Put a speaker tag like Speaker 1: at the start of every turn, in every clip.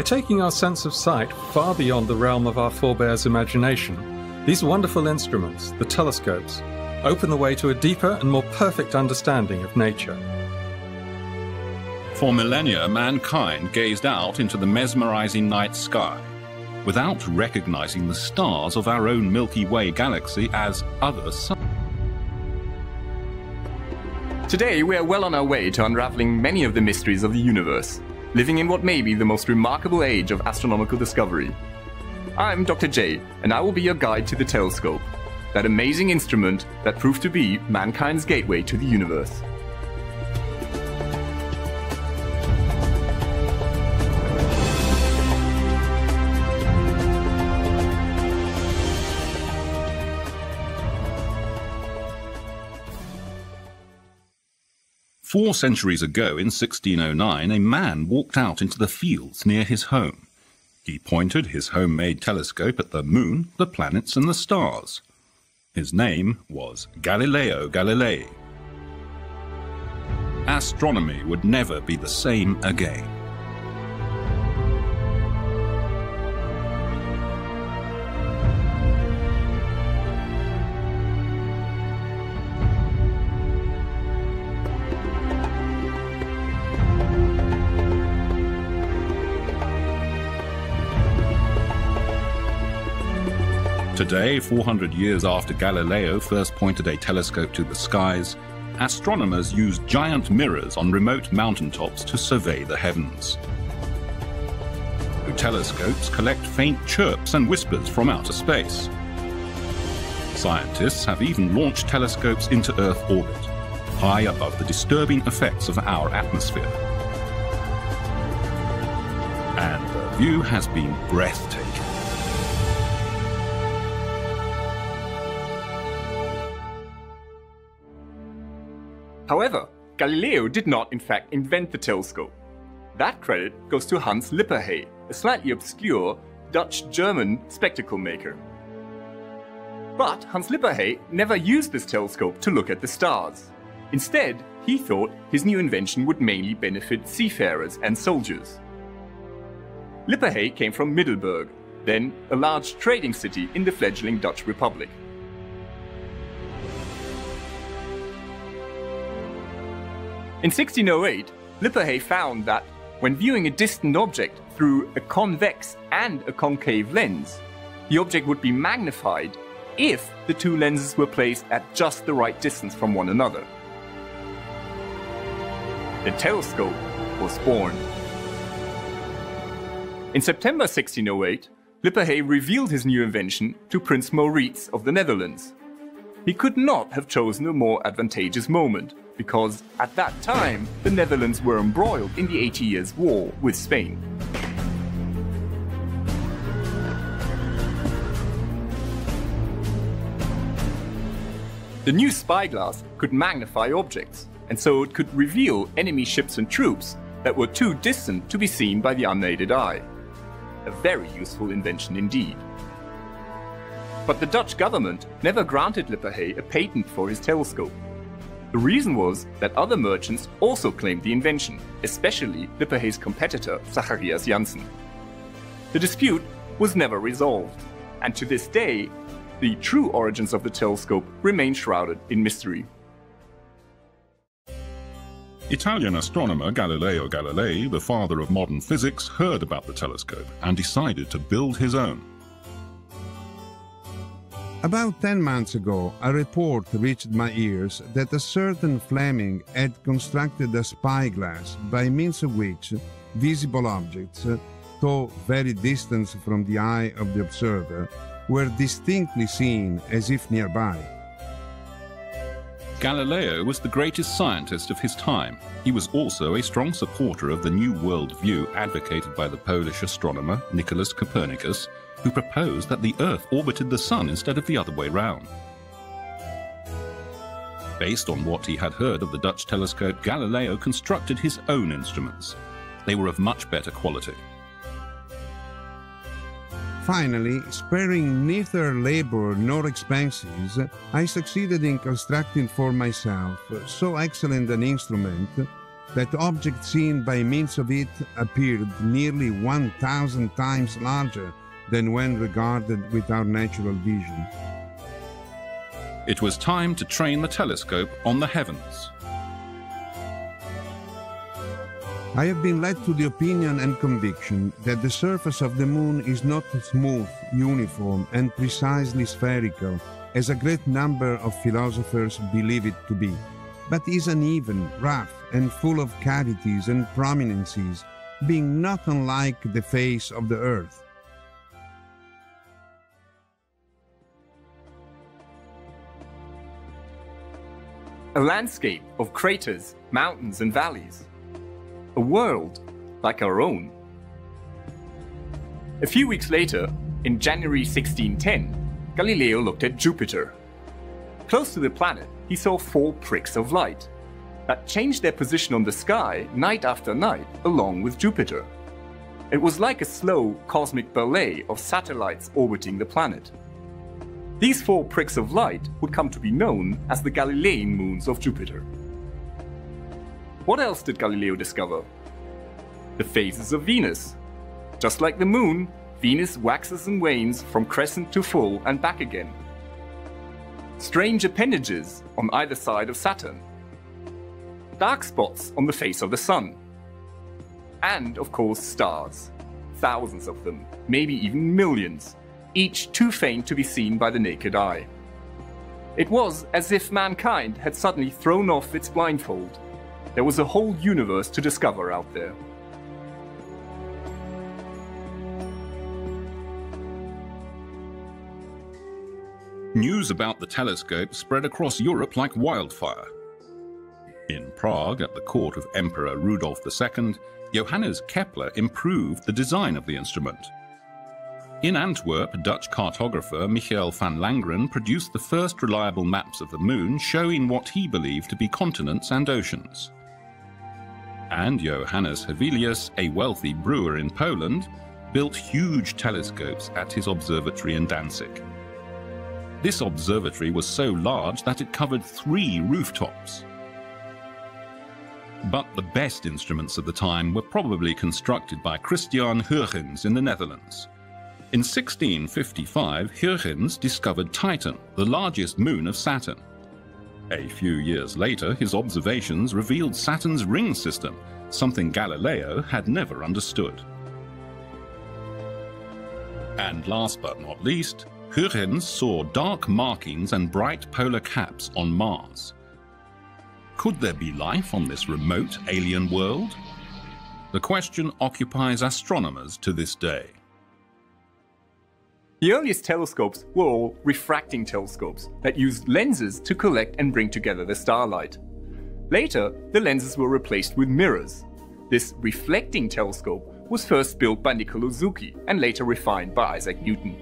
Speaker 1: By taking our sense of sight far beyond the realm of our forebears' imagination, these wonderful instruments, the telescopes, open the way to a deeper and more perfect understanding of nature.
Speaker 2: For millennia, mankind gazed out into the mesmerizing night sky, without recognizing the stars of our own Milky Way galaxy as other suns.
Speaker 3: Today, we are well on our way to unraveling many of the mysteries of the universe, living in what may be the most remarkable age of astronomical discovery. I'm Dr. J, and I will be your guide to the telescope, that amazing instrument that proved to be mankind's gateway to the universe.
Speaker 2: Four centuries ago, in 1609, a man walked out into the fields near his home. He pointed his homemade telescope at the moon, the planets, and the stars. His name was Galileo Galilei. Astronomy would never be the same again. Today, 400 years after Galileo first pointed a telescope to the skies, astronomers use giant mirrors on remote mountaintops to survey the heavens. The telescopes collect faint chirps and whispers from outer space. Scientists have even launched telescopes into Earth orbit, high above the disturbing effects of our atmosphere. And the view has been breathtaking.
Speaker 3: However, Galileo did not in fact invent the telescope. That credit goes to Hans Lippershey, a slightly obscure Dutch-German spectacle maker. But Hans Lippershey never used this telescope to look at the stars. Instead, he thought his new invention would mainly benefit seafarers and soldiers. Lippershey came from Middelburg, then a large trading city in the fledgling Dutch Republic. In 1608, Lippershey found that when viewing a distant object through a convex and a concave lens, the object would be magnified if the two lenses were placed at just the right distance from one another. The telescope was born. In September 1608, Lippershey revealed his new invention to Prince Maurits of the Netherlands. He could not have chosen a more advantageous moment, because at that time the Netherlands were embroiled in the 80 Years' War with Spain. The new spyglass could magnify objects, and so it could reveal enemy ships and troops that were too distant to be seen by the unaided eye. A very useful invention indeed. But the Dutch government never granted Lippershey a patent for his telescope. The reason was that other merchants also claimed the invention, especially Lippershey's competitor Zacharias Janssen. The dispute was never resolved, and to this day, the true origins of the telescope remain shrouded in mystery.
Speaker 2: Italian astronomer Galileo Galilei, the father of modern physics, heard about the telescope and decided to build his own.
Speaker 4: About 10 months ago, a report reached my ears that a certain Fleming had constructed a spyglass by means of which visible objects, though very distant from the eye of the observer, were distinctly seen as if nearby.
Speaker 2: Galileo was the greatest scientist of his time. He was also a strong supporter of the New World view advocated by the Polish astronomer Nicholas Copernicus, who proposed that the Earth orbited the Sun instead of the other way round. Based on what he had heard of the Dutch telescope, Galileo constructed his own instruments. They were of much better quality.
Speaker 4: Finally, sparing neither labor nor expenses, I succeeded in constructing for myself so excellent an instrument that objects seen by means of it appeared nearly 1,000 times larger than when regarded with our natural vision.
Speaker 2: It was time to train the telescope on the heavens.
Speaker 4: I have been led to the opinion and conviction that the surface of the moon is not smooth, uniform, and precisely spherical, as a great number of philosophers believe it to be, but is uneven, rough, and full of cavities and prominences, being not unlike the face of the earth.
Speaker 3: A landscape of craters, mountains, and valleys. A world like our own. A few weeks later, in January 1610, Galileo looked at Jupiter. Close to the planet, he saw 4 pricks of light that changed their position on the sky night after night along with Jupiter. It was like a slow cosmic ballet of satellites orbiting the planet. These 4 pricks of light would come to be known as the Galilean moons of Jupiter. What else did Galileo discover? The phases of Venus. Just like the moon, Venus waxes and wanes from crescent to full and back again. Strange appendages on either side of Saturn. Dark spots on the face of the sun. And, of course, stars. Thousands of them, maybe even millions, each too faint to be seen by the naked eye. It was as if mankind had suddenly thrown off its blindfold. There was a whole universe to discover out there.
Speaker 2: News about the telescope spread across Europe like wildfire. In Prague, at the court of Emperor Rudolf II, Johannes Kepler improved the design of the instrument. In Antwerp, Dutch cartographer Michael van Langren produced the first reliable maps of the moon showing what he believed to be continents and oceans. And Johannes Hevelius, a wealthy brewer in Poland, built huge telescopes at his observatory in Danzig. This observatory was so large that it covered 3 rooftops. But the best instruments of the time were probably constructed by Christian Huygens in the Netherlands. In 1655, Huygens discovered Titan, the largest moon of Saturn. A few years later, his observations revealed Saturn's ring system, something Galileo had never understood. And last but not least, Huygens saw dark markings and bright polar caps on Mars. Could there be life on this remote alien world? The question occupies astronomers to this day.
Speaker 3: The earliest telescopes were all refracting telescopes that used lenses to collect and bring together the starlight. Later, the lenses were replaced with mirrors. This reflecting telescope was first built by Niccolò Zucchi and later refined by Isaac Newton.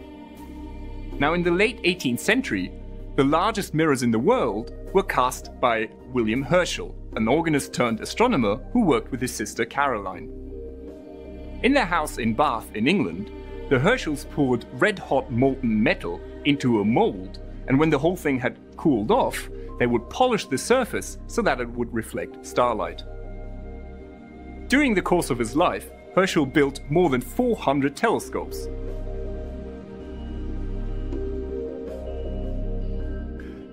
Speaker 3: Now, in the late 18th century, the largest mirrors in the world were cast by William Herschel, an organist turned astronomer who worked with his sister Caroline. In their house in Bath in England, the Herschels poured red-hot molten metal into a mold, and when the whole thing had cooled off, they would polish the surface so that it would reflect starlight. During the course of his life, Herschel built more than 400 telescopes.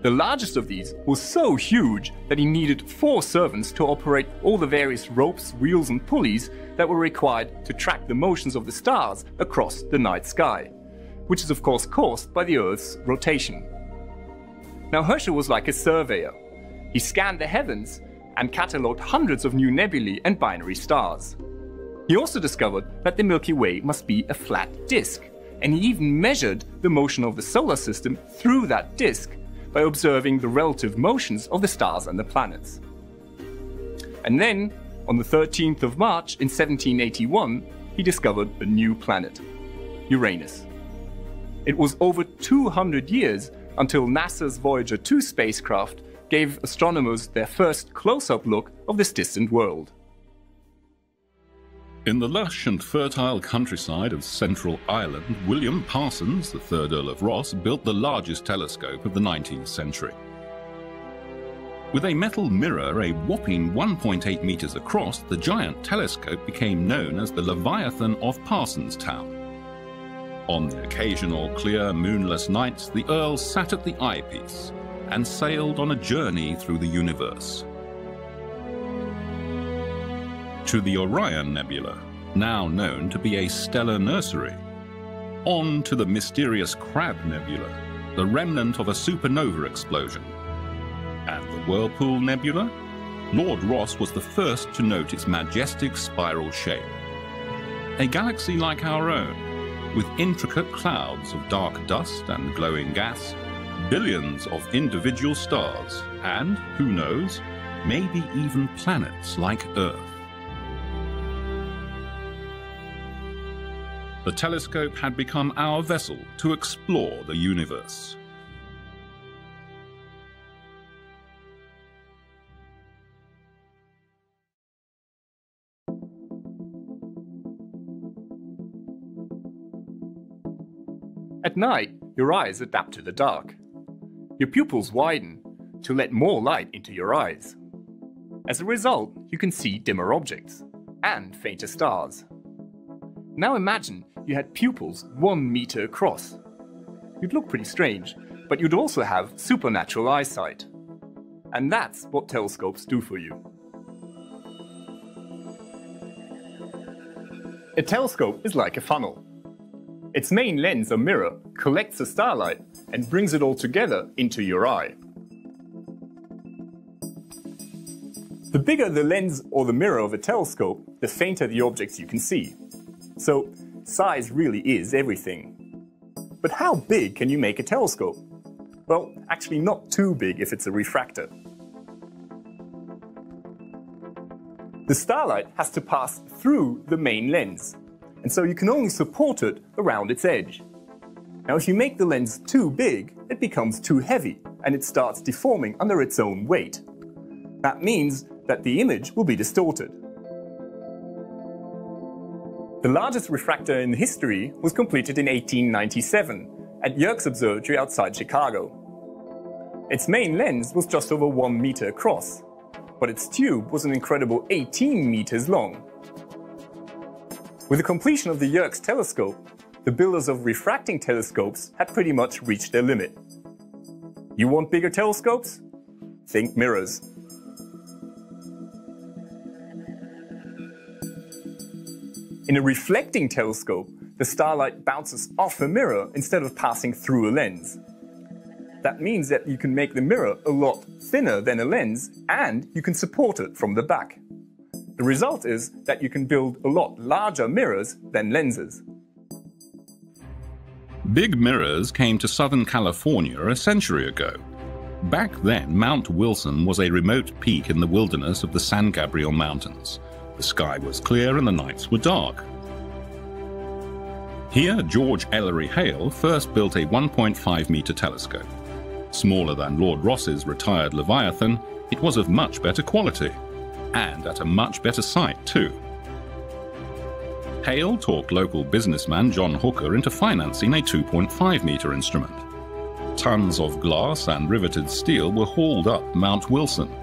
Speaker 3: The largest of these was so huge that he needed 4 servants to operate all the various ropes, wheels and pulleys that were required to track the motions of the stars across the night sky, which is of course caused by the Earth's rotation. Now Herschel was like a surveyor. He scanned the heavens and catalogued hundreds of new nebulae and binary stars. He also discovered that the Milky Way must be a flat disk, and he even measured the motion of the solar system through that disk by observing the relative motions of the stars and the planets. And then, on the 13th of March in 1781, he discovered a new planet, Uranus. It was over 200 years until NASA's Voyager 2 spacecraft gave astronomers their first close-up look of this distant world.
Speaker 2: In the lush and fertile countryside of Central Ireland, William Parsons, the 3rd Earl of Ross, built the largest telescope of the 19th century. With a metal mirror a whopping 1.8 meters across, the giant telescope became known as the Leviathan of Parsonstown. On the occasional clear, moonless nights, the Earl sat at the eyepiece and sailed on a journey through the universe. To the Orion Nebula, now known to be a stellar nursery. On to the mysterious Crab Nebula, the remnant of a supernova explosion. At the Whirlpool Nebula, Lord Rosse was the first to note its majestic spiral shape. A galaxy like our own, with intricate clouds of dark dust and glowing gas, billions of individual stars, and, who knows, maybe even planets like Earth. The telescope had become our vessel to explore the universe.
Speaker 3: At night, your eyes adapt to the dark. Your pupils widen to let more light into your eyes. As a result, you can see dimmer objects and fainter stars. Now imagine you had pupils 1 meter across. You'd look pretty strange, but you'd also have supernatural eyesight. And that's what telescopes do for you. A telescope is like a funnel. Its main lens or mirror collects the starlight and brings it all together into your eye. The bigger the lens or the mirror of a telescope, the fainter the objects you can see. So, size really is everything. But how big can you make a telescope? Well, actually not too big if it's a refractor. The starlight has to pass through the main lens, and so you can only support it around its edge. Now, if you make the lens too big, it becomes too heavy, and it starts deforming under its own weight. That means that the image will be distorted. The largest refractor in history was completed in 1897 at Yerkes Observatory outside Chicago. Its main lens was just over 1 meter across, but its tube was an incredible 18 meters long. With the completion of the Yerkes telescope, the builders of refracting telescopes had pretty much reached their limit. You want bigger telescopes? Think mirrors. In a reflecting telescope, the starlight bounces off a mirror instead of passing through a lens. That means that you can make the mirror a lot thinner than a lens, and you can support it from the back. The result is that you can build a lot larger mirrors than lenses.
Speaker 2: Big mirrors came to Southern California a century ago. Back then, Mount Wilson was a remote peak in the wilderness of the San Gabriel Mountains. The sky was clear and the nights were dark. Here, George Ellery Hale first built a 1.5-meter telescope. Smaller than Lord Rosse's retired Leviathan, it was of much better quality, and at a much better sight too. Hale talked local businessman John Hooker into financing a 2.5-meter instrument. Tons of glass and riveted steel were hauled up Mount Wilson.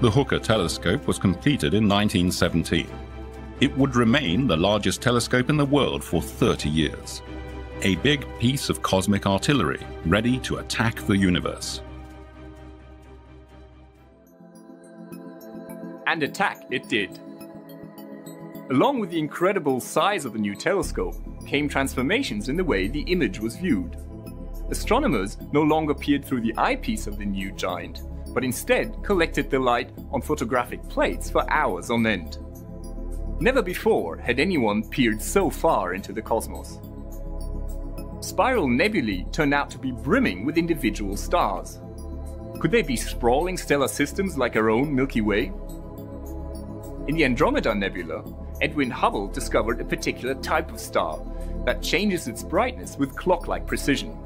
Speaker 2: The Hooker telescope was completed in 1917. It would remain the largest telescope in the world for 30 years. A big piece of cosmic artillery ready to attack the universe.
Speaker 3: And attack it did. Along with the incredible size of the new telescope came transformations in the way the image was viewed. Astronomers no longer peered through the eyepiece of the new giant, but instead collected the light on photographic plates for hours on end. Never before had anyone peered so far into the cosmos. Spiral nebulae turned out to be brimming with individual stars. Could they be sprawling stellar systems like our own Milky Way? In the Andromeda Nebula, Edwin Hubble discovered a particular type of star that changes its brightness with clock-like precision.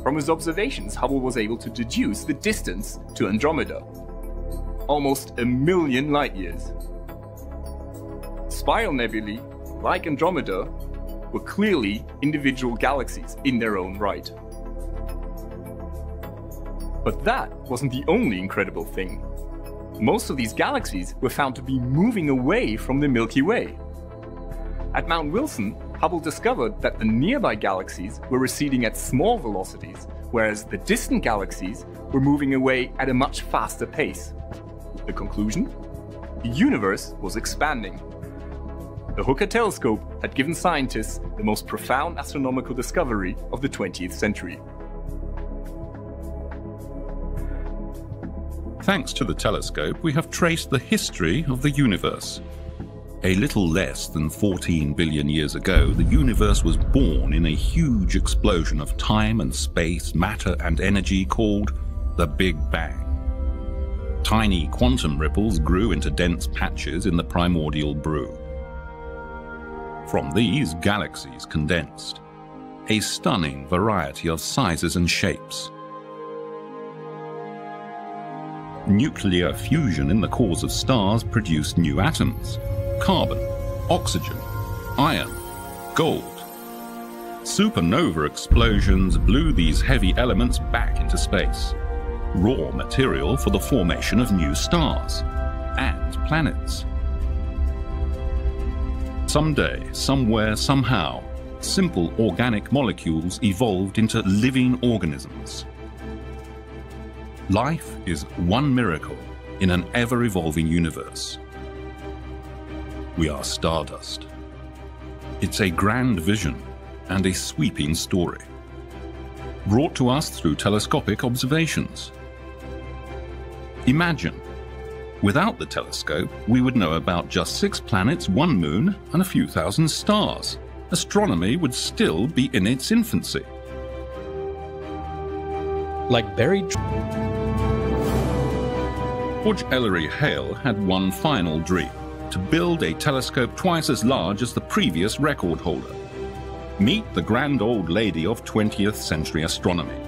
Speaker 3: From his observations, Hubble was able to deduce the distance to Andromeda. Almost 1 million light-years. Spiral nebulae, like Andromeda, were clearly individual galaxies in their own right. But that wasn't the only incredible thing. Most of these galaxies were found to be moving away from the Milky Way. At Mount Wilson, Hubble discovered that the nearby galaxies were receding at small velocities, whereas the distant galaxies were moving away at a much faster pace. The conclusion? The universe was expanding. The Hooker telescope had given scientists the most profound astronomical discovery of the 20th century.
Speaker 2: Thanks to the telescope, we have traced the history of the universe. A little less than 14 billion years ago, the universe was born in a huge explosion of time and space, matter and energy called the Big Bang. Tiny quantum ripples grew into dense patches in the primordial brew. From these, galaxies condensed, a stunning variety of sizes and shapes. Nuclear fusion in the cores of stars produced new atoms: carbon, oxygen, iron, gold. Supernova explosions blew these heavy elements back into space, raw material for the formation of new stars and planets. Someday, somewhere, somehow, simple organic molecules evolved into living organisms. Life is one miracle in an ever-evolving universe. We are stardust. It's a grand vision and a sweeping story, brought to us through telescopic observations. Imagine, without the telescope, we would know about just 6 planets, 1 moon, and a few thousand stars. Astronomy would still be in its infancy.
Speaker 1: Like buried...
Speaker 2: George Ellery Hale had one final dream: to build a telescope twice as large as the previous record holder. Meet the grand old lady of 20th century astronomy,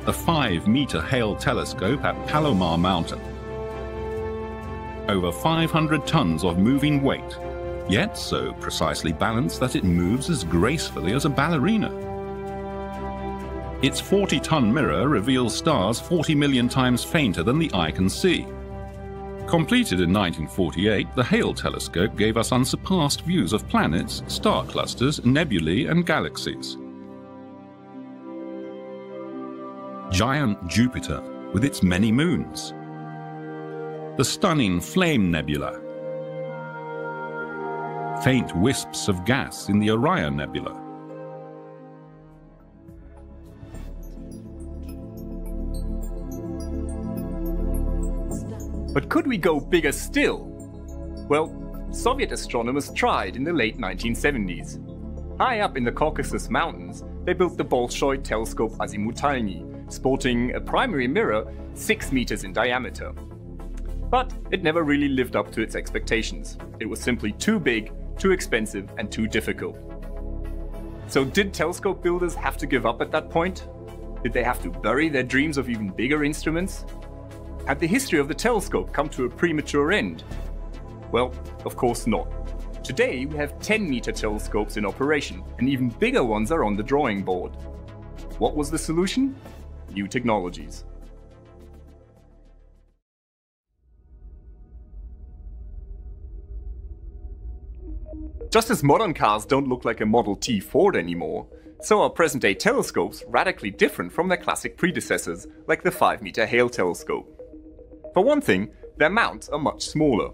Speaker 2: the 5-meter Hale telescope at Palomar Mountain. Over 500 tons of moving weight, yet so precisely balanced that it moves as gracefully as a ballerina. Its 40-ton mirror reveals stars 40 million times fainter than the eye can see. Completed in 1948, the Hale telescope gave us unsurpassed views of planets, star clusters, nebulae, and galaxies. Giant Jupiter with its many moons. The stunning Flame Nebula. Faint wisps of gas in the Orion Nebula.
Speaker 3: But could we go bigger still? Well, Soviet astronomers tried in the late 1970s. High up in the Caucasus Mountains, they built the Bolshoi telescope Azimutalny, sporting a primary mirror 6 meters in diameter. But it never really lived up to its expectations. It was simply too big, too expensive, and too difficult. So did telescope builders have to give up at that point? Did they have to bury their dreams of even bigger instruments? Had the history of the telescope come to a premature end? Well, of course not. Today we have 10-meter telescopes in operation, and even bigger ones are on the drawing board. What was the solution? New technologies. Just as modern cars don't look like a Model T Ford anymore, so are present-day telescopes radically different from their classic predecessors, like the 5-meter Hale telescope. For one thing, their mounts are much smaller.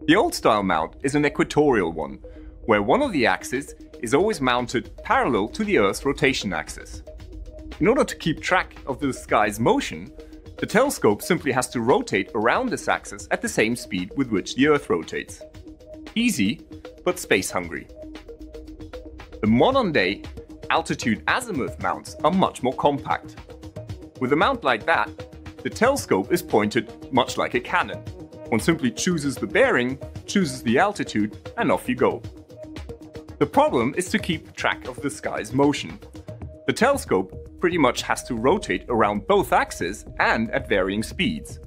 Speaker 3: The old-style mount is an equatorial one, where one of the axes is always mounted parallel to the Earth's rotation axis. In order to keep track of the sky's motion, the telescope simply has to rotate around this axis at the same speed with which the Earth rotates. Easy, but space-hungry. The modern-day altitude azimuth mounts are much more compact. With a mount like that, the telescope is pointed much like a cannon. One simply chooses the bearing, chooses the altitude, and off you go. The problem is to keep track of the sky's motion. The telescope pretty much has to rotate around both axes and at varying speeds.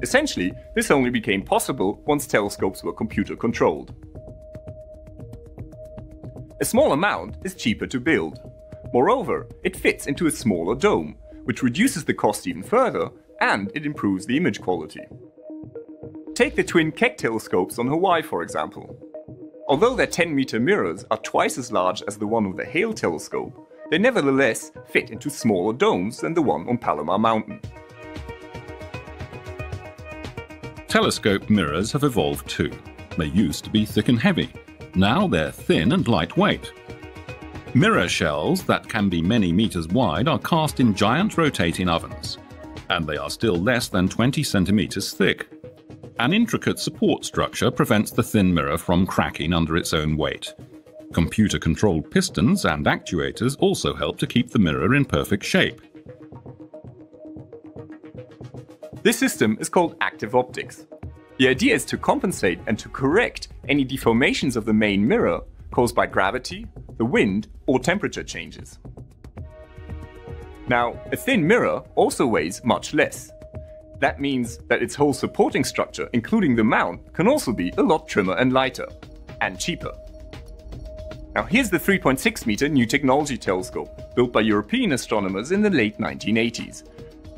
Speaker 3: Essentially, this only became possible once telescopes were computer-controlled. A smaller mount is cheaper to build. Moreover, it fits into a smaller dome, which reduces the cost even further, and it improves the image quality. Take the twin Keck telescopes on Hawaii, for example. Although their 10-meter mirrors are twice as large as the one of the Hale telescope, they nevertheless fit into smaller domes than the one on Palomar Mountain.
Speaker 2: Telescope mirrors have evolved too. They used to be thick and heavy. Now they're thin and lightweight. Mirror shells that can be many meters wide are cast in giant rotating ovens, and they are still less than 20 centimeters thick. An intricate support structure prevents the thin mirror from cracking under its own weight. Computer-controlled pistons and actuators also help to keep the mirror in perfect shape.
Speaker 3: This system is called active optics. The idea is to compensate and to correct any deformations of the main mirror caused by gravity, the wind, or temperature changes. Now, a thin mirror also weighs much less. That means that its whole supporting structure, including the mount, can also be a lot trimmer and lighter, and cheaper. Now here's the 3.6-meter New Technology telescope, built by European astronomers in the late 1980s.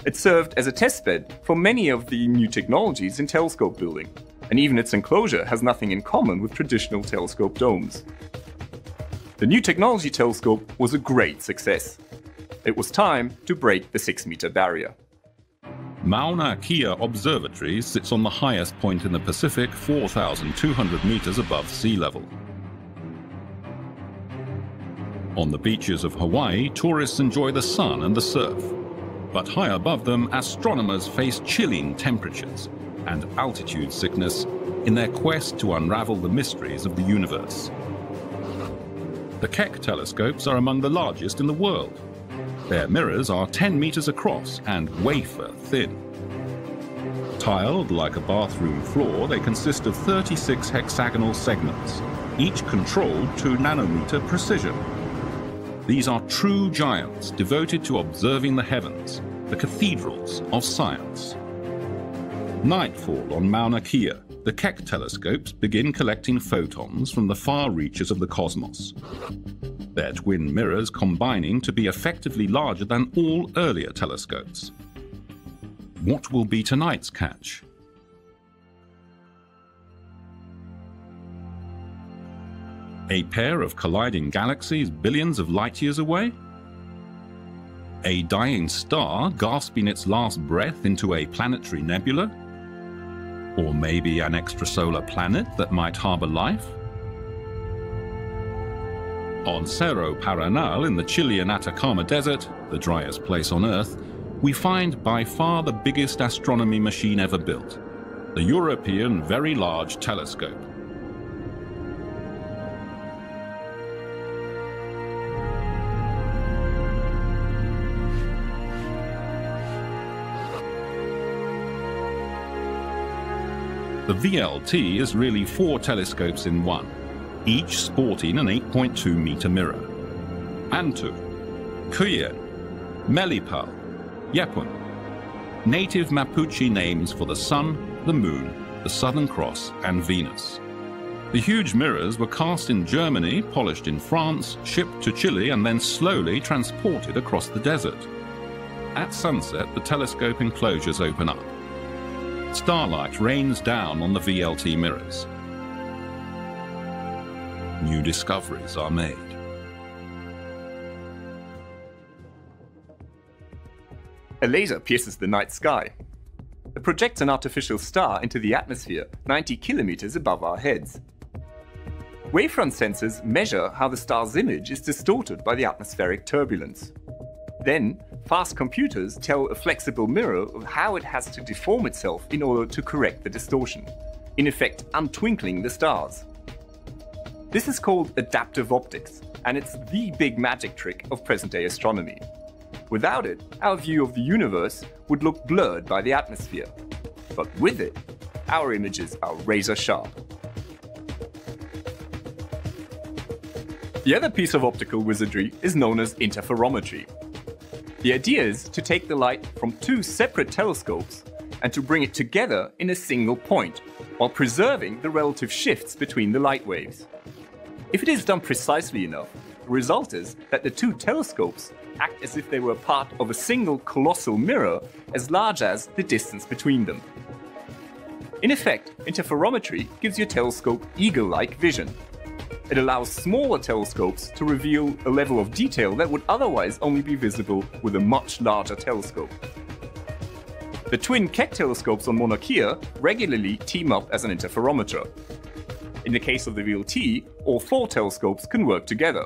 Speaker 3: It served as a testbed for many of the new technologies in telescope building, and even its enclosure has nothing in common with traditional telescope domes. The New Technology telescope was a great success. It was time to break the 6-meter barrier.
Speaker 2: Mauna Kea Observatory sits on the highest point in the Pacific, 4,200 meters above sea level. On the beaches of Hawaii, tourists enjoy the sun and the surf. But high above them, astronomers face chilling temperatures and altitude sickness in their quest to unravel the mysteries of the universe. The Keck telescopes are among the largest in the world. Their mirrors are 10 meters across and wafer thin. Tiled like a bathroom floor, they consist of 36 hexagonal segments, each controlled to nanometer precision. These are true giants devoted to observing the heavens, the cathedrals of science. Nightfall on Mauna Kea, the Keck telescopes begin collecting photons from the far reaches of the cosmos. Their twin mirrors combining to be effectively larger than all earlier telescopes. What will be tonight's catch? A pair of colliding galaxies billions of light years away? A dying star gasping its last breath into a planetary nebula? Or maybe an extrasolar planet that might harbor life? On Cerro Paranal in the Chilean Atacama Desert, the driest place on Earth, we find by far the biggest astronomy machine ever built, the European Very Large Telescope. The VLT is really 4 telescopes in one, each sporting an 8.2-meter mirror. Antu, Cuyen, Melipal, Yepun, native Mapuche names for the Sun, the Moon, the Southern Cross, and Venus. The huge mirrors were cast in Germany, polished in France, shipped to Chile, and then slowly transported across the desert. At sunset, the telescope enclosures open up. Starlight rains down on the VLT mirrors. New discoveries are made.
Speaker 3: A laser pierces the night sky. It projects an artificial star into the atmosphere 90 kilometers above our heads. Wavefront sensors measure how the star's image is distorted by the atmospheric turbulence. Then, fast computers tell a flexible mirror of how it has to deform itself in order to correct the distortion, in effect untwinkling the stars. This is called adaptive optics, and it's the big magic trick of present-day astronomy. Without it, our view of the universe would look blurred by the atmosphere. But with it, our images are razor sharp. The other piece of optical wizardry is known as interferometry. The idea is to take the light from 2 separate telescopes and to bring it together in a single point, while preserving the relative shifts between the light waves. If it is done precisely enough, the result is that the two telescopes act as if they were part of a single colossal mirror as large as the distance between them. In effect, interferometry gives your telescope eagle-like vision. It allows smaller telescopes to reveal a level of detail that would otherwise only be visible with a much larger telescope. The twin Keck telescopes on Mauna Kea regularly team up as an interferometer. In the case of the VLT, all four telescopes can work together.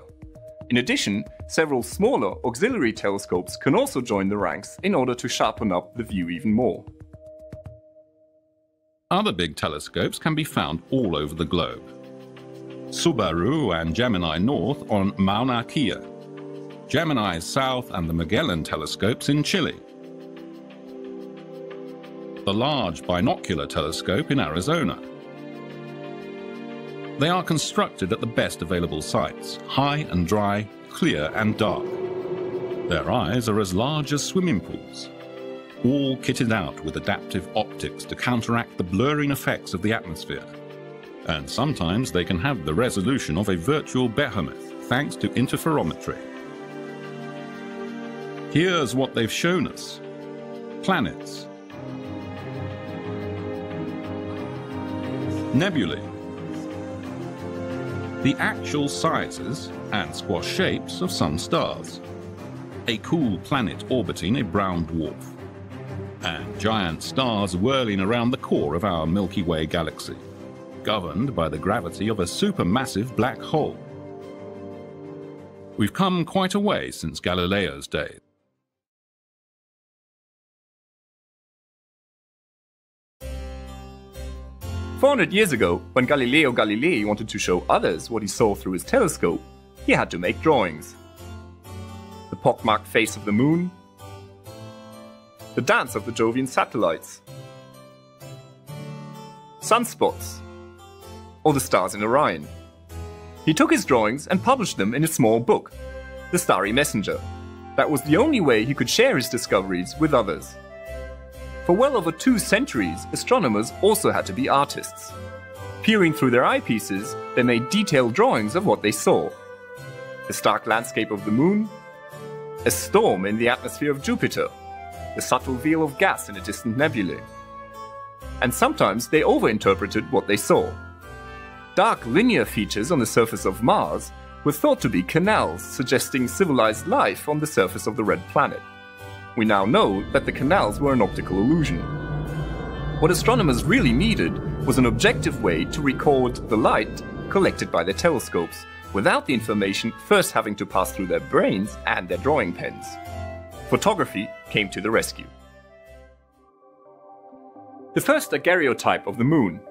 Speaker 3: In addition, several smaller auxiliary telescopes can also join the ranks in order to sharpen up the view even more.
Speaker 2: Other big telescopes can be found all over the globe. Subaru and Gemini North on Mauna Kea, Gemini South and the Magellan telescopes in Chile, the Large Binocular Telescope in Arizona. They are constructed at the best available sites, high and dry, clear and dark. Their eyes are as large as swimming pools, all kitted out with adaptive optics to counteract the blurring effects of the atmosphere. And sometimes they can have the resolution of a virtual behemoth thanks to interferometry. Here's what they've shown us. Planets, nebulae, the actual sizes and squash shapes of some stars, a cool planet orbiting a brown dwarf, and giant stars whirling around the core of our Milky Way galaxy, governed by the gravity of a supermassive black hole. We've come quite a way since Galileo's day.
Speaker 3: "400 years ago, when Galileo Galilei wanted to show others what he saw through his telescope, he had to make drawings. The pockmarked face of the moon, the dance of the Jovian satellites, sunspots, or the stars in Orion. He took his drawings and published them in a small book, The Starry Messenger. That was the only way he could share his discoveries with others. For well over 2 centuries, astronomers also had to be artists. Peering through their eyepieces, they made detailed drawings of what they saw. The stark landscape of the moon, a storm in the atmosphere of Jupiter, the subtle veil of gas in a distant nebulae. And sometimes they overinterpreted what they saw. Dark linear features on the surface of Mars were thought to be canals suggesting civilized life on the surface of the red planet. We now know that the canals were an optical illusion. What astronomers really needed was an objective way to record the light collected by their telescopes, without the information first having to pass through their brains and their drawing pens. Photography came to the rescue. The first daguerreotype of the moon.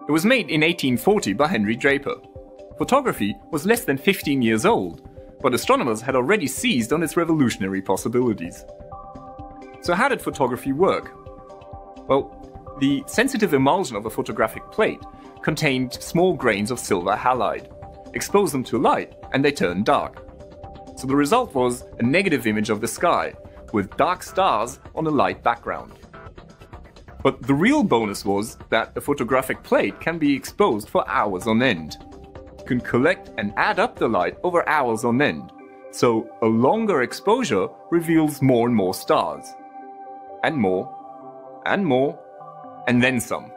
Speaker 3: It was made in 1840 by Henry Draper. Photography was less than 15 years old, but astronomers had already seized on its revolutionary possibilities. So how did photography work? Well, the sensitive emulsion of a photographic plate contained small grains of silver halide. Expose them to light and they turned dark. So the result was a negative image of the sky, with dark stars on a light background. But the real bonus was that a photographic plate can be exposed for hours on end. You can collect and add up the light over hours on end, so a longer exposure reveals more and more stars. And more, and more, and then some.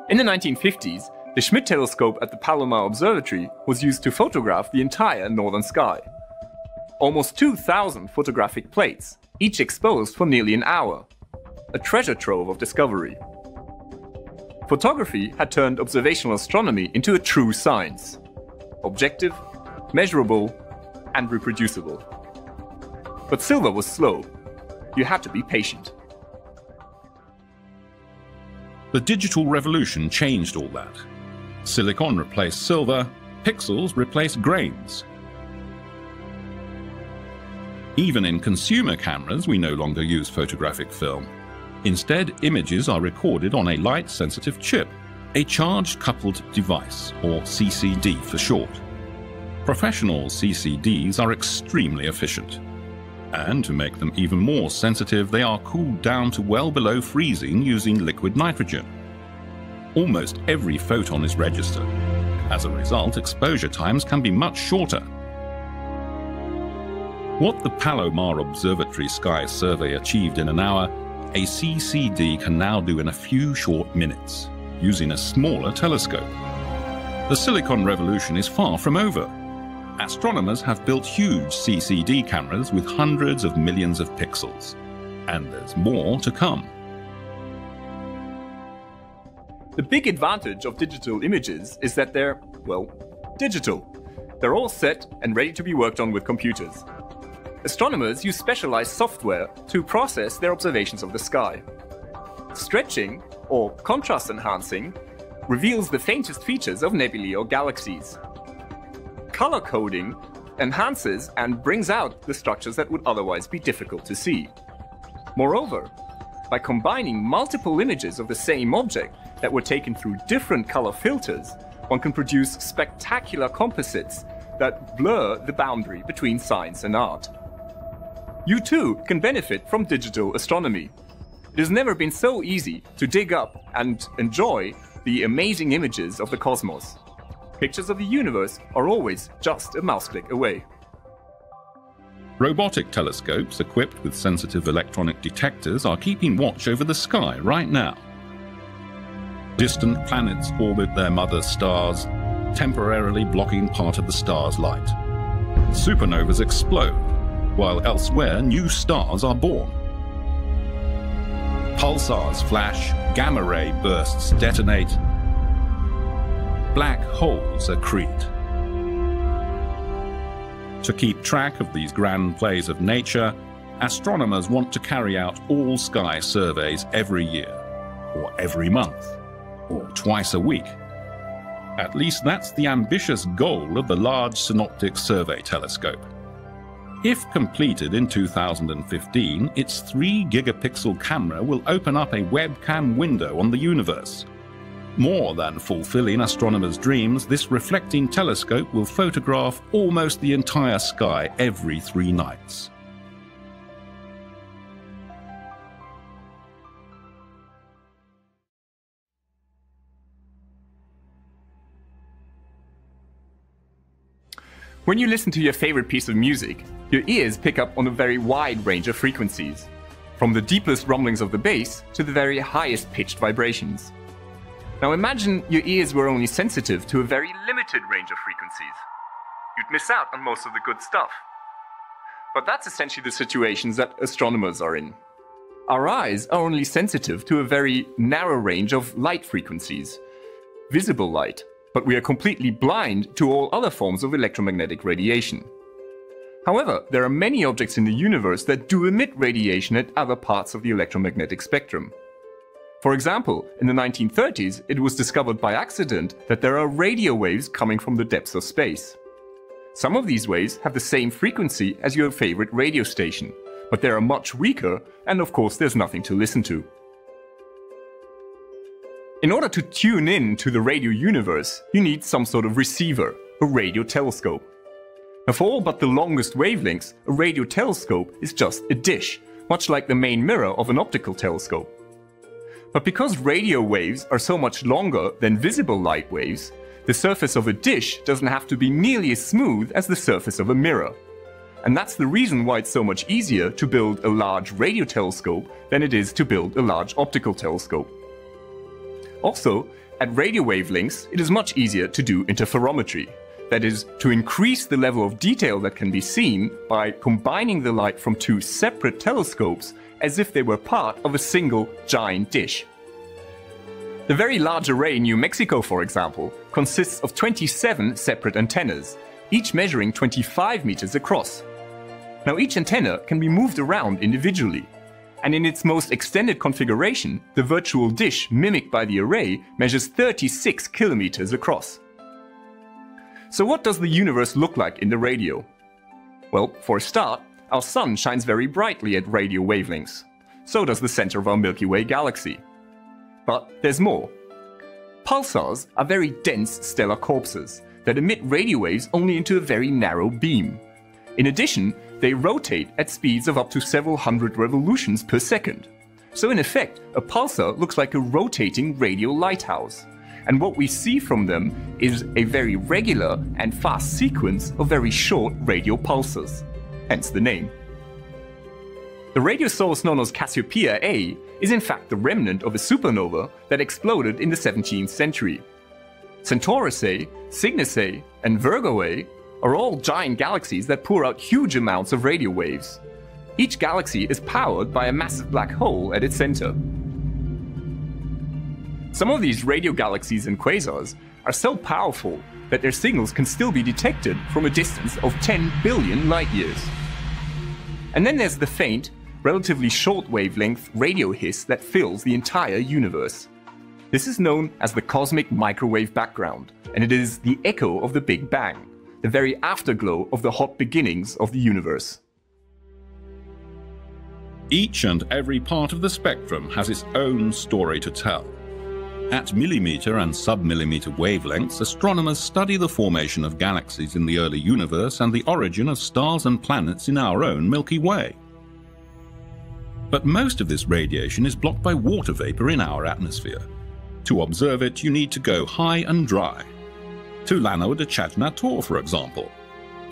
Speaker 3: In the 1950s, the Schmidt telescope at the Palomar Observatory was used to photograph the entire northern sky. Almost 2,000 photographic plates, each exposed for nearly an hour. A treasure trove of discovery. Photography had turned observational astronomy into a true science. Objective, measurable, and reproducible. But silver was slow. You had to be patient.
Speaker 2: The digital revolution changed all that. Silicon replaced silver, pixels replaced grains. Even in consumer cameras, we no longer use photographic film. Instead, images are recorded on a light-sensitive chip, a charge-coupled device, or CCD for short. Professional CCDs are extremely efficient. And to make them even more sensitive, they are cooled down to well below freezing using liquid nitrogen. Almost every photon is registered. As a result, exposure times can be much shorter. What the Palomar Observatory Sky Survey achieved in an hour, a CCD can now do in a few short minutes, using a smaller telescope. The Silicon Revolution is far from over. Astronomers have built huge CCD cameras with hundreds of millions of pixels. And there's more to come.
Speaker 3: The big advantage of digital images is that they're, well, digital. They're all set and ready to be worked on with computers. Astronomers use specialized software to process their observations of the sky. Stretching, or contrast enhancing, reveals the faintest features of nebulae or galaxies. Color coding enhances and brings out the structures that would otherwise be difficult to see. Moreover, by combining multiple images of the same object that were taken through different color filters, one can produce spectacular composites that blur the boundary between science and art. You too can benefit from digital astronomy. It has never been so easy to dig up and enjoy the amazing images of the cosmos. Pictures of the universe are always just a mouse click away.
Speaker 2: Robotic telescopes equipped with sensitive electronic detectors are keeping watch over the sky right now. Distant planets orbit their mother stars, temporarily blocking part of the star's light. Supernovas explode, while elsewhere new stars are born. Pulsars flash, gamma ray bursts detonate, black holes accrete. To keep track of these grand plays of nature, astronomers want to carry out all sky surveys every year, or every month, or twice a week. At least that's the ambitious goal of the Large Synoptic Survey Telescope. If completed in 2015, its 3-gigapixel camera will open up a webcam window on the universe. More than fulfilling astronomers' dreams, this reflecting telescope will photograph almost the entire sky every 3 nights.
Speaker 3: When you listen to your favorite piece of music, your ears pick up on a very wide range of frequencies, from the deepest rumblings of the bass to the very highest pitched vibrations. Now imagine your ears were only sensitive to a very limited range of frequencies. You'd miss out on most of the good stuff. But that's essentially the situations that astronomers are in. Our eyes are only sensitive to a very narrow range of light frequencies, visible light, but we are completely blind to all other forms of electromagnetic radiation. However, there are many objects in the universe that do emit radiation at other parts of the electromagnetic spectrum. For example, in the 1930s, it was discovered by accident that there are radio waves coming from the depths of space. Some of these waves have the same frequency as your favorite radio station, but they are much weaker, and of course there's nothing to listen to. In order to tune in to the radio universe, you need some sort of receiver, a radio telescope. Now, for all but the longest wavelengths, a radio telescope is just a dish, much like the main mirror of an optical telescope. But because radio waves are so much longer than visible light waves, the surface of a dish doesn't have to be nearly as smooth as the surface of a mirror. And that's the reason why it's so much easier to build a large radio telescope than it is to build a large optical telescope. Also, at radio wavelengths, it is much easier to do interferometry. That is, to increase the level of detail that can be seen by combining the light from 2 separate telescopes as if they were part of a single giant dish. The Very Large Array in New Mexico, for example, consists of 27 separate antennas, each measuring 25 meters across. Now, each antenna can be moved around individually, and in its most extended configuration, the virtual dish mimicked by the array measures 36 kilometers across. So what does the universe look like in the radio? Well, for a start, our sun shines very brightly at radio wavelengths. So does the center of our Milky Way galaxy. But there's more. Pulsars are very dense stellar corpses that emit radio waves only into a very narrow beam. In addition, they rotate at speeds of up to several hundred revolutions per second. So in effect, a pulsar looks like a rotating radio lighthouse. and what we see from them is a very regular and fast sequence of very short radio pulses, hence the name. The radio source known as Cassiopeia A is in fact the remnant of a supernova that exploded in the 17th century. Centaurus A, Cygnus A, and Virgo A are all giant galaxies that pour out huge amounts of radio waves. Each galaxy is powered by a massive black hole at its center. Some of these radio galaxies and quasars are so powerful that their signals can still be detected from a distance of 10 billion light years. And then there's the faint, relatively short wavelength radio hiss that fills the entire universe. This is known as the cosmic microwave background, and it is the echo of the Big Bang, the very afterglow of the hot beginnings of the universe.
Speaker 2: Each and every part of the spectrum has its own story to tell. At millimeter and sub-millimeter wavelengths, astronomers study the formation of galaxies in the early universe and the origin of stars and planets in our own Milky Way. But most of this radiation is blocked by water vapor in our atmosphere. To observe it, you need to go high and dry. To Llano de Chajnator, for example.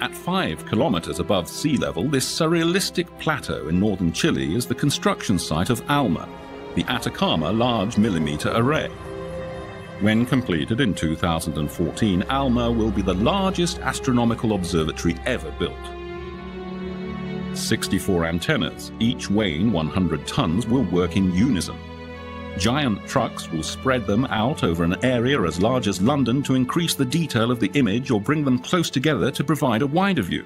Speaker 2: At 5 kilometers above sea level, this surrealistic plateau in northern Chile is the construction site of ALMA, the Atacama Large Millimeter Array. When completed in 2014, ALMA will be the largest astronomical observatory ever built. 64 antennas, each weighing 100 tons, will work in unison. Giant trucks will spread them out over an area as large as London to increase the detail of the image or bring them close together to provide a wider view.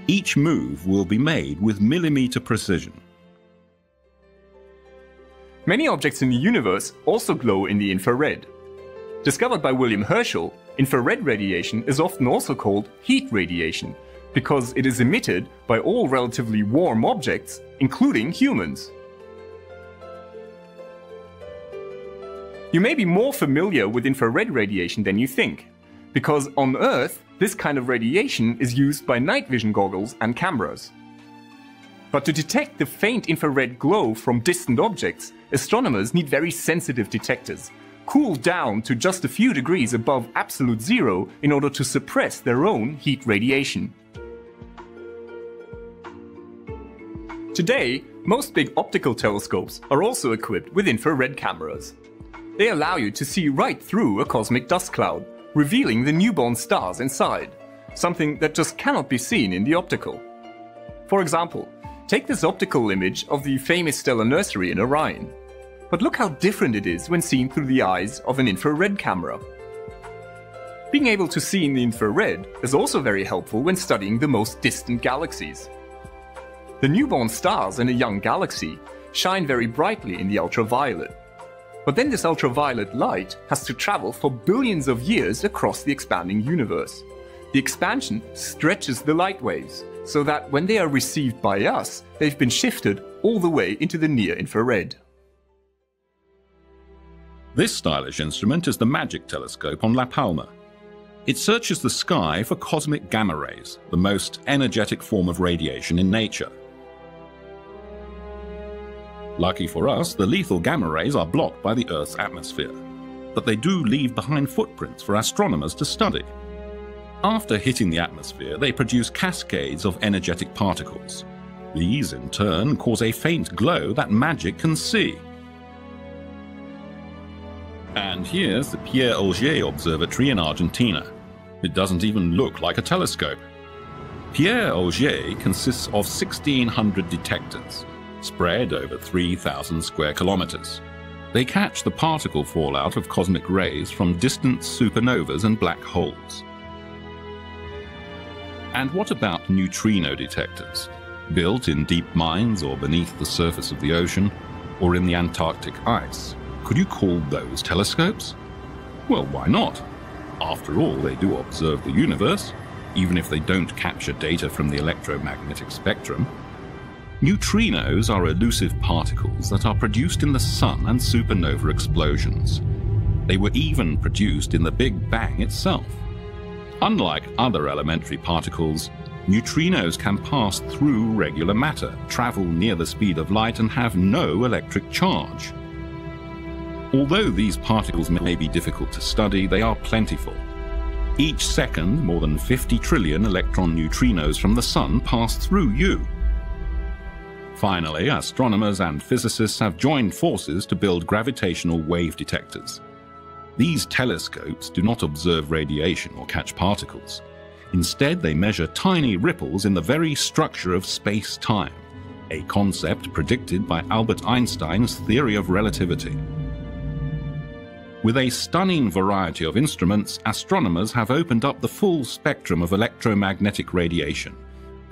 Speaker 2: Each move will be made with millimeter precision.
Speaker 3: Many objects in the universe also glow in the infrared. Discovered by William Herschel, infrared radiation is often also called heat radiation, because it is emitted by all relatively warm objects, including humans. You may be more familiar with infrared radiation than you think, because on Earth, this kind of radiation is used by night vision goggles and cameras. But to detect the faint infrared glow from distant objects, astronomers need very sensitive detectors, cooled down to just a few degrees above absolute zero in order to suppress their own heat radiation. Today, most big optical telescopes are also equipped with infrared cameras. They allow you to see right through a cosmic dust cloud, revealing the newborn stars inside, something that just cannot be seen in the optical. For example, take this optical image of the famous stellar nursery in Orion. But look how different it is when seen through the eyes of an infrared camera. Being able to see in the infrared is also very helpful when studying the most distant galaxies. The newborn stars in a young galaxy shine very brightly in the ultraviolet. But then this ultraviolet light has to travel for billions of years across the expanding universe. The expansion stretches the light waves, so that when they are received by us, they've been shifted all the way into the near-infrared.
Speaker 2: This stylish instrument is the MAGIC telescope on La Palma. It searches the sky for cosmic gamma rays, the most energetic form of radiation in nature. Lucky for us, the lethal gamma rays are blocked by the Earth's atmosphere, but they do leave behind footprints for astronomers to study. After hitting the atmosphere, they produce cascades of energetic particles. These, in turn, cause a faint glow that MAGIC can see. And here's the Pierre Auger Observatory in Argentina. It doesn't even look like a telescope. Pierre Auger consists of 1,600 detectors, spread over 3,000 square kilometers. They catch the particle fallout of cosmic rays from distant supernovas and black holes. And what about neutrino detectors? Built in deep mines or beneath the surface of the ocean, or in the Antarctic ice? Could you call those telescopes? Well, why not? After all, they do observe the universe, even if they don't capture data from the electromagnetic spectrum. Neutrinos are elusive particles that are produced in the sun and supernova explosions. They were even produced in the Big Bang itself. Unlike other elementary particles, neutrinos can pass through regular matter, travel near the speed of light, and have no electric charge. Although these particles may be difficult to study, they are plentiful. Each second, more than 50 trillion electron neutrinos from the Sun pass through you. Finally, astronomers and physicists have joined forces to build gravitational wave detectors. These telescopes do not observe radiation or catch particles. Instead, they measure tiny ripples in the very structure of space-time, a concept predicted by Albert Einstein's theory of relativity. With a stunning variety of instruments, astronomers have opened up the full spectrum of electromagnetic radiation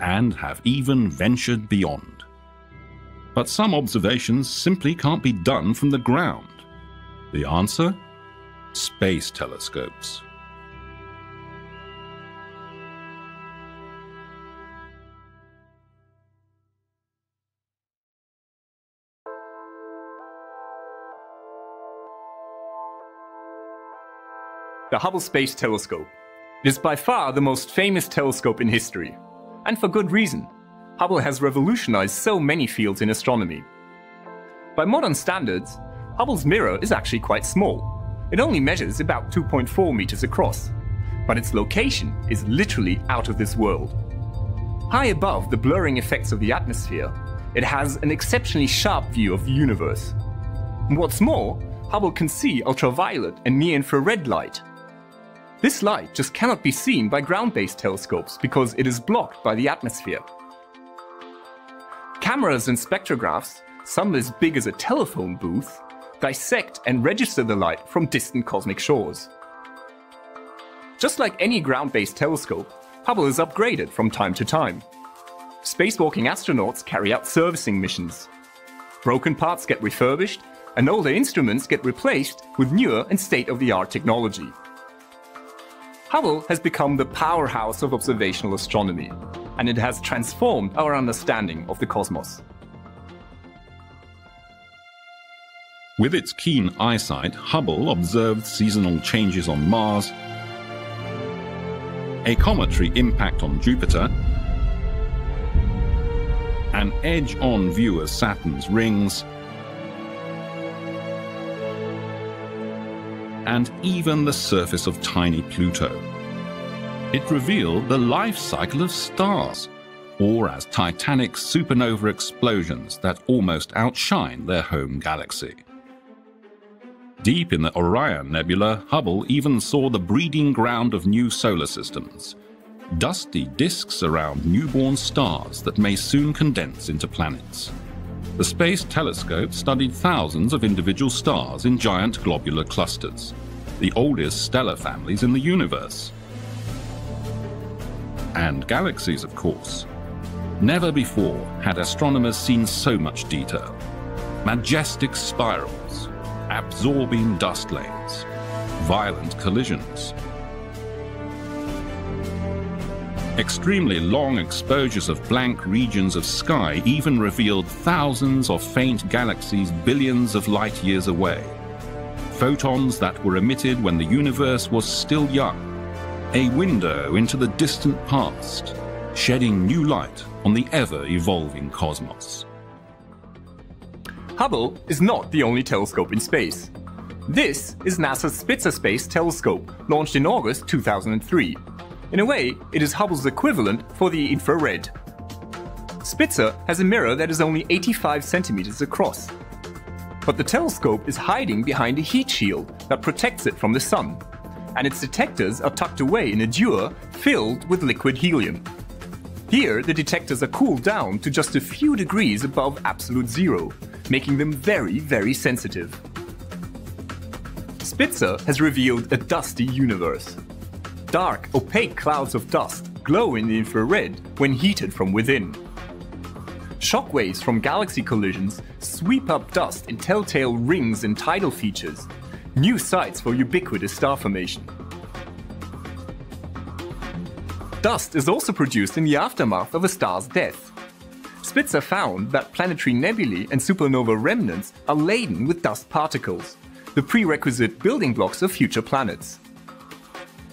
Speaker 2: and have even ventured beyond. But some observations simply can't be done from the ground. The answer? Space telescopes.
Speaker 3: The Hubble Space Telescope. It is by far the most famous telescope in history. And for good reason. Hubble has revolutionized so many fields in astronomy. By modern standards, Hubble's mirror is actually quite small. It only measures about 2.4 meters across. But its location is literally out of this world. High above the blurring effects of the atmosphere, it has an exceptionally sharp view of the universe. And what's more, Hubble can see ultraviolet and near-infrared light. This light just cannot be seen by ground-based telescopes because it is blocked by the atmosphere. Cameras and spectrographs, some as big as a telephone booth, dissect and register the light from distant cosmic shores. Just like any ground-based telescope, Hubble is upgraded from time to time. Spacewalking astronauts carry out servicing missions. Broken parts get refurbished, and older instruments get replaced with newer and state-of-the-art technology. Hubble has become the powerhouse of observational astronomy, and it has transformed our understanding of the cosmos.
Speaker 2: With its keen eyesight, Hubble observed seasonal changes on Mars, a cometary impact on Jupiter, an edge-on view of Saturn's rings, and even the surface of tiny Pluto. It revealed the life cycle of stars, or as titanic supernova explosions that almost outshine their home galaxy. Deep in the Orion Nebula, Hubble even saw the breeding ground of new solar systems, dusty disks around newborn stars that may soon condense into planets. The Space Telescope studied thousands of individual stars in giant globular clusters, the oldest stellar families in the universe. And galaxies, of course. Never before had astronomers seen so much detail. Majestic spirals, absorbing dust lanes, violent collisions. Extremely long exposures of blank regions of sky even revealed thousands of faint galaxies billions of light years away. Photons that were emitted when the universe was still young. A window into the distant past, shedding new light on the ever-evolving cosmos.
Speaker 3: Hubble is not the only telescope in space. This is NASA's Spitzer Space Telescope, launched in August 2003. In a way, it is Hubble's equivalent for the infrared. Spitzer has a mirror that is only 85 centimeters across. But the telescope is hiding behind a heat shield that protects it from the sun, and its detectors are tucked away in a dewar filled with liquid helium. Here, the detectors are cooled down to just a few degrees above absolute zero, making them very, very sensitive. Spitzer has revealed a dusty universe. Dark, opaque clouds of dust glow in the infrared when heated from within. Shockwaves from galaxy collisions sweep up dust in telltale rings and tidal features, new sites for ubiquitous star formation. Dust is also produced in the aftermath of a star's death. Spitzer found that planetary nebulae and supernova remnants are laden with dust particles, the prerequisite building blocks of future planets.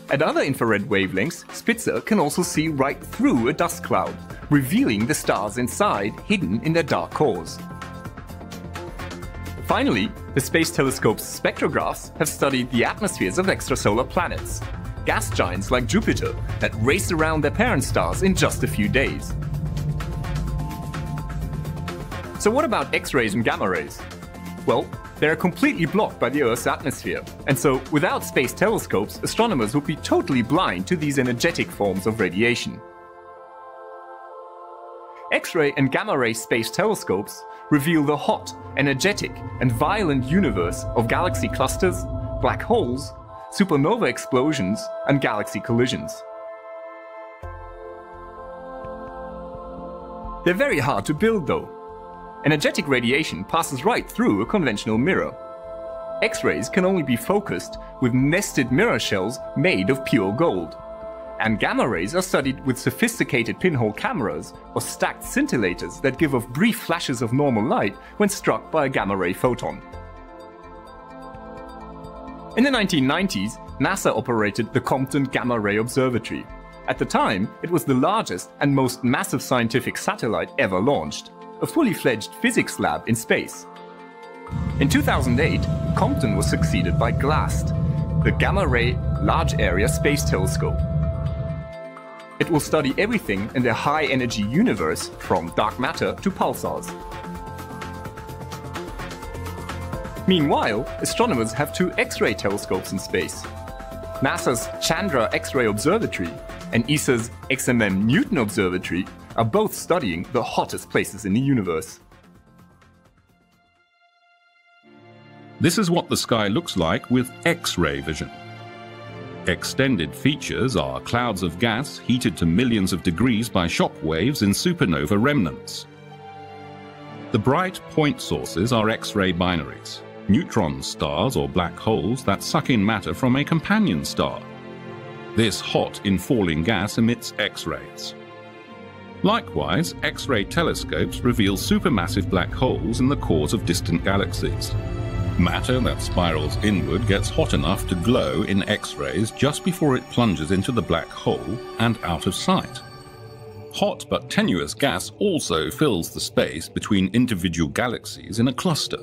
Speaker 3: At other infrared wavelengths, Spitzer can also see right through a dust cloud, revealing the stars inside hidden in their dark cores. Finally, the Space Telescope's spectrographs have studied the atmospheres of extrasolar planets, gas giants like Jupiter that race around their parent stars in just a few days. So what about X-rays and gamma rays? Well, they are completely blocked by the Earth's atmosphere, and so without space telescopes, astronomers would be totally blind to these energetic forms of radiation. X-ray and gamma-ray space telescopes reveal the hot, energetic, and violent universe of galaxy clusters, black holes, supernova explosions, and galaxy collisions. They're very hard to build, though. Energetic radiation passes right through a conventional mirror. X-rays can only be focused with nested mirror shells made of pure gold. And gamma rays are studied with sophisticated pinhole cameras or stacked scintillators that give off brief flashes of normal light when struck by a gamma ray photon. In the 1990s, NASA operated the Compton Gamma Ray Observatory. At the time, it was the largest and most massive scientific satellite ever launched, a fully fledged physics lab in space. In 2008, Compton was succeeded by GLAST, the Gamma Ray Large Area Space Telescope. It will study everything in the high-energy universe, from dark matter to pulsars. Meanwhile, astronomers have two X-ray telescopes in space. NASA's Chandra X-ray Observatory and ESA's XMM Newton Observatory are both studying the hottest places in the universe.
Speaker 2: This is what the sky looks like with X-ray vision. Extended features are clouds of gas heated to millions of degrees by shock waves in supernova remnants. The bright point sources are X-ray binaries, neutron stars or black holes that suck in matter from a companion star. This hot, infalling gas emits X-rays. Likewise, X-ray telescopes reveal supermassive black holes in the cores of distant galaxies. Matter that spirals inward gets hot enough to glow in X-rays just before it plunges into the black hole and out of sight. Hot but tenuous gas also fills the space between individual galaxies in a cluster.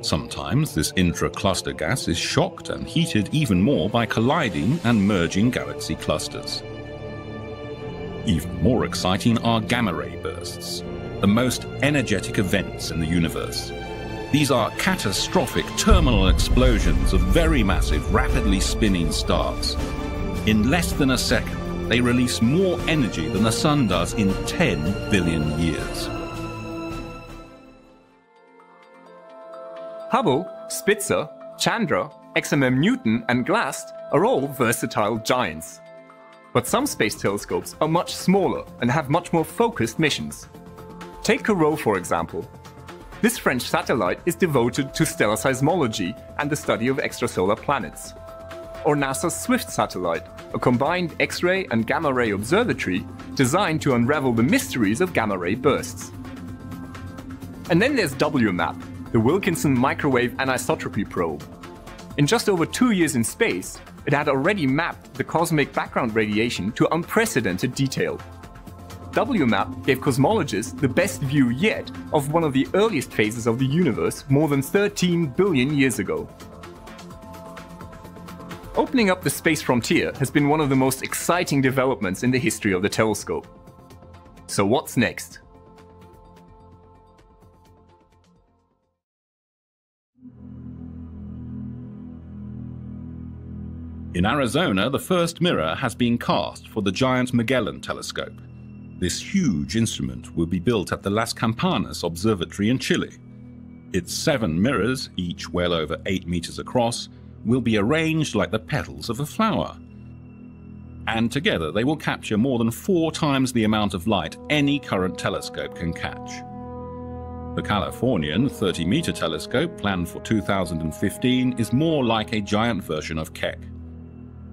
Speaker 2: Sometimes this intra-cluster gas is shocked and heated even more by colliding and merging galaxy clusters. Even more exciting are gamma-ray bursts, the most energetic events in the universe. These are catastrophic terminal explosions of very massive, rapidly spinning stars. In less than a second, they release more energy than the Sun does in 10 billion years.
Speaker 3: Hubble, Spitzer, Chandra, XMM Newton, and GLAST are all versatile giants. But some space telescopes are much smaller and have much more focused missions. Take Corot, for example. This French satellite is devoted to stellar seismology and the study of extrasolar planets. Or NASA's SWIFT satellite, a combined X-ray and gamma-ray observatory designed to unravel the mysteries of gamma-ray bursts. And then there's WMAP, the Wilkinson Microwave Anisotropy Probe. In just over 2 years in space, it had already mapped the cosmic background radiation to unprecedented detail. WMAP gave cosmologists the best view yet of one of the earliest phases of the universe more than 13 billion years ago. Opening up the space frontier has been one of the most exciting developments in the history of the telescope. So what's next?
Speaker 2: In Arizona, the first mirror has been cast for the giant Magellan telescope. This huge instrument will be built at the Las Campanas Observatory in Chile. Its 7 mirrors, each well over 8 meters across, will be arranged like the petals of a flower. And together they will capture more than 4 times the amount of light any current telescope can catch. The Californian 30-meter telescope, planned for 2015, is more like a giant version of Keck.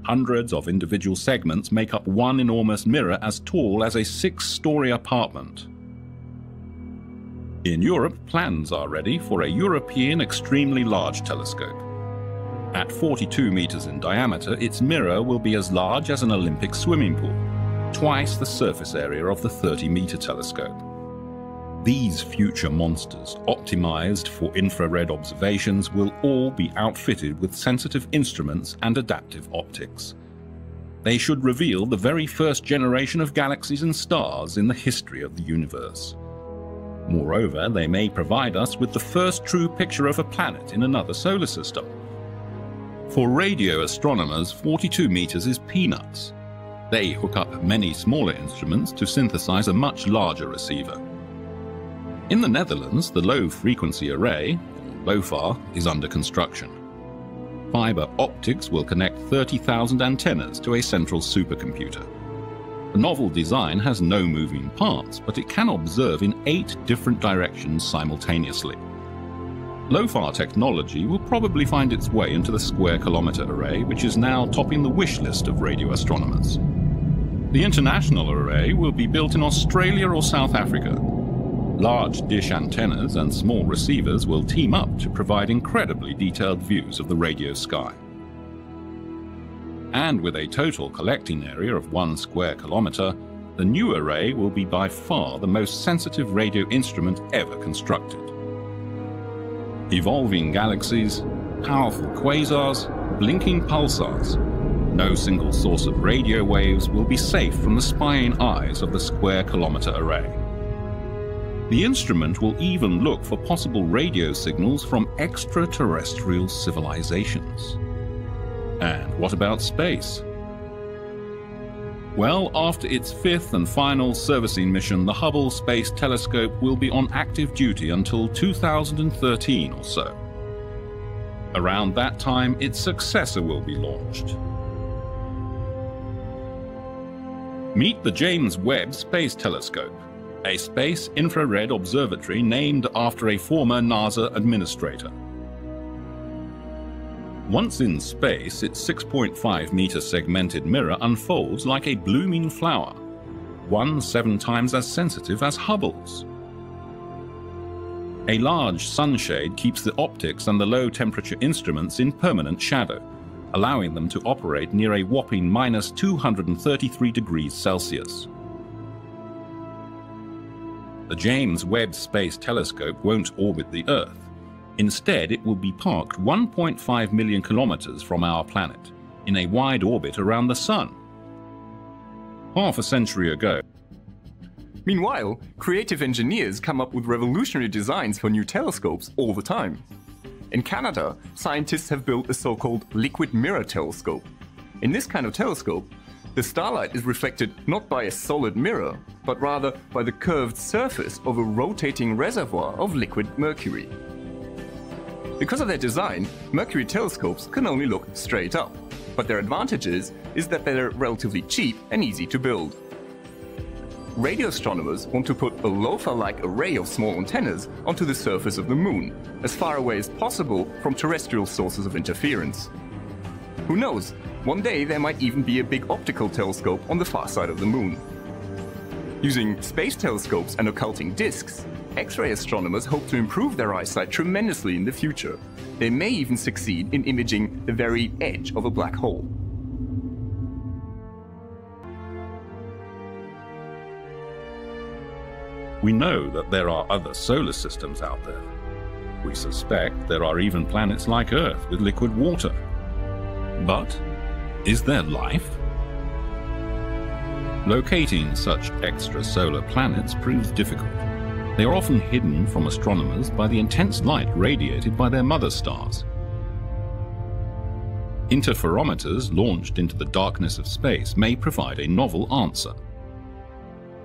Speaker 2: Hundreds of individual segments make up one enormous mirror as tall as a 6-story apartment. In Europe, plans are ready for a European extremely large telescope. At 42 meters in diameter, its mirror will be as large as an Olympic swimming pool, twice the surface area of the 30-meter telescope. These future monsters, optimized for infrared observations, will all be outfitted with sensitive instruments and adaptive optics. They should reveal the very first generation of galaxies and stars in the history of the universe. Moreover, they may provide us with the first true picture of a planet in another solar system. For radio astronomers, 42 meters is peanuts. They hook up many smaller instruments to synthesize a much larger receiver. In the Netherlands, the low-frequency array, LOFAR, is under construction. Fiber optics will connect 30,000 antennas to a central supercomputer. The novel design has no moving parts, but it can observe in 8 different directions simultaneously. LOFAR technology will probably find its way into the square-kilometer array, which is now topping the wish list of radio astronomers. The international array will be built in Australia or South Africa. Large dish antennas and small receivers will team up to provide incredibly detailed views of the radio sky. And with a total collecting area of 1 square kilometer, the new array will be by far the most sensitive radio instrument ever constructed. Evolving galaxies, powerful quasars, blinking pulsars. No single source of radio waves will be safe from the spying eyes of the square-kilometer array. The instrument will even look for possible radio signals from extraterrestrial civilizations. And what about space? Well, after its 5th and final servicing mission, the Hubble Space Telescope will be on active duty until 2013 or so. Around that time, its successor will be launched. Meet the James Webb Space Telescope, a space infrared observatory named after a former NASA administrator. Once in space, its 6.5-meter segmented mirror unfolds like a blooming flower, 7 times as sensitive as Hubble's. A large sunshade keeps the optics and the low-temperature instruments in permanent shadow, allowing them to operate near a whopping -233 degrees Celsius. The James Webb Space Telescope won't orbit the Earth. Instead, it will be parked 1.5 million kilometers from our planet, in a wide orbit around the Sun. Half a century ago.
Speaker 3: Meanwhile, creative engineers come up with revolutionary designs for new telescopes all the time. In Canada, scientists have built a so-called liquid mirror telescope. In this kind of telescope, the starlight is reflected not by a solid mirror, but rather by the curved surface of a rotating reservoir of liquid mercury. Because of their design, mercury telescopes can only look straight up, but their advantage is that they're relatively cheap and easy to build. Radio astronomers want to put a LOFAR-like array of small antennas onto the surface of the Moon, as far away as possible from terrestrial sources of interference. Who knows, one day there might even be a big optical telescope on the far side of the Moon. Using space telescopes and occulting disks, X-ray astronomers hope to improve their eyesight tremendously in the future. They may even succeed in imaging the very edge of a black hole.
Speaker 2: We know that there are other solar systems out there. We suspect there are even planets like Earth with liquid water. But is there life? Locating such extrasolar planets proves difficult. They are often hidden from astronomers by the intense light radiated by their mother stars. Interferometers launched into the darkness of space may provide a novel answer.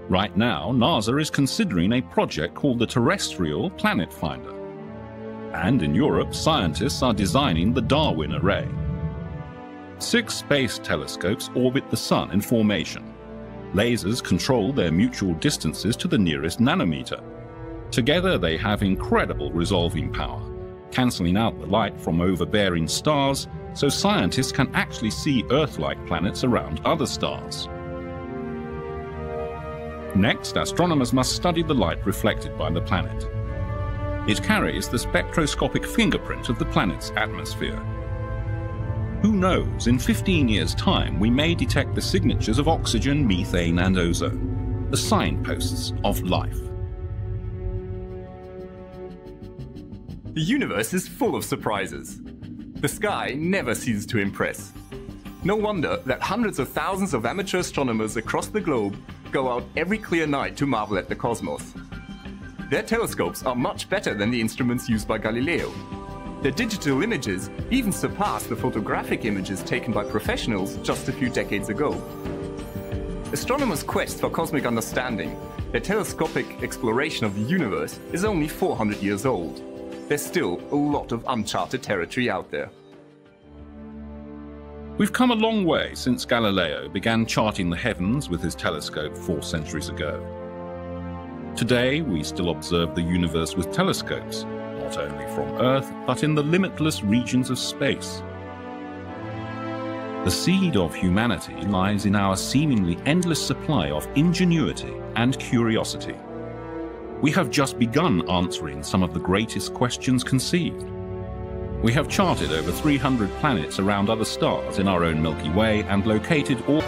Speaker 2: Right now, NASA is considering a project called the Terrestrial Planet Finder. And in Europe, scientists are designing the Darwin Array. 6 space telescopes orbit the Sun in formation. Lasers control their mutual distances to the nearest nanometer. Together they have incredible resolving power, cancelling out the light from overbearing stars, so scientists can actually see Earth-like planets around other stars. Next, astronomers must study the light reflected by the planet. It carries the spectroscopic fingerprint of the planet's atmosphere. Who knows, in 15 years' time we may detect the signatures of oxygen, methane and ozone, the signposts of life.
Speaker 3: The universe is full of surprises. The sky never ceases to impress. No wonder that hundreds of thousands of amateur astronomers across the globe go out every clear night to marvel at the cosmos. Their telescopes are much better than the instruments used by Galileo. Their digital images even surpass the photographic images taken by professionals just a few decades ago. Astronomers' quest for cosmic understanding, their telescopic exploration of the universe, is only 400 years old. There's still a lot of uncharted territory out there.
Speaker 2: We've come a long way since Galileo began charting the heavens with his telescope 4 centuries ago. Today, we still observe the universe with telescopes, not only from Earth, but in the limitless regions of space. The seed of humanity lies in our seemingly endless supply of ingenuity and curiosity. We have just begun answering some of the greatest questions conceived. We have charted over 300 planets around other stars in our own Milky Way and located all